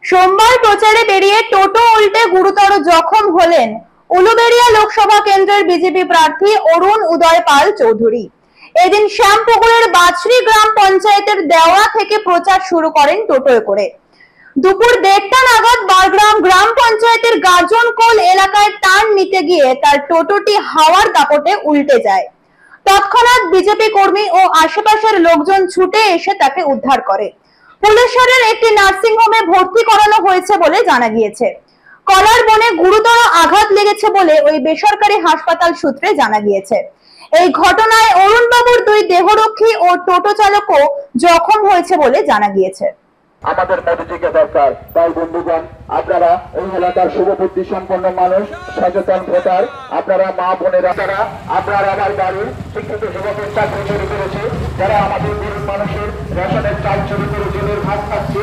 সোমবার প্রচারে বেরিয়ে টোটো উল্টে গুরুতর জখম হলেন উলুবেড়িয়া লোকসভা কেন্দ্রের বিজেপি প্রার্থী অরুণ উদয় পাল চৌধুরী। এদিন শ্যামপুকুরের বাছড়ি গ্রাম পঞ্চায়েতের দেওয়া থেকে প্রচার শুরু করেন টোটোয় করে। দুপুর 1:30 নাগাদ বারগ্রাম গ্রাম পঞ্চায়েতের গাজনকোল এলাকায় টার্ন নিতে গিয়ে তার টোটোটি হাওয়ার দাপটে উল্টে যায়। তৎক্ষণাৎ বিজেপি কর্মী ও আশেপাশের লোকজন ছুটে এসে তাকে উদ্ধার করে। ফুলেশ্বরের একটি নার্সিং হোমে ভর্তি করানো হয়েছে বলে জানা গিয়েছে। কলার বনে গুরুতর আঘাত লেগেছে বলে ওই বেসরকারি হাসপাতাল সূত্রে জানা গিয়েছে। এই ঘটনায় অরুণ বাবুর 2 দেহরক্ষী ও টোটো চালকও জখম হয়েছে বলে জানা গিয়েছে। আমাদের মোদীজিকে দরকার। তাই বন্ধুগণ, আপনারা এই এলাকার শুভবুদ্ধি সম্পন্ন মানুষ, সচেতন ভোটার, আপনারা মা বোনেরা, যারা আপনারা আমার বাড়ির শিক্ষিত যুবকের চাকরি চুরি করেছে, যারা আমাদের গরিব মানুষের রেশনের চাল চুরি করে জেলের ভাত খাচ্ছে,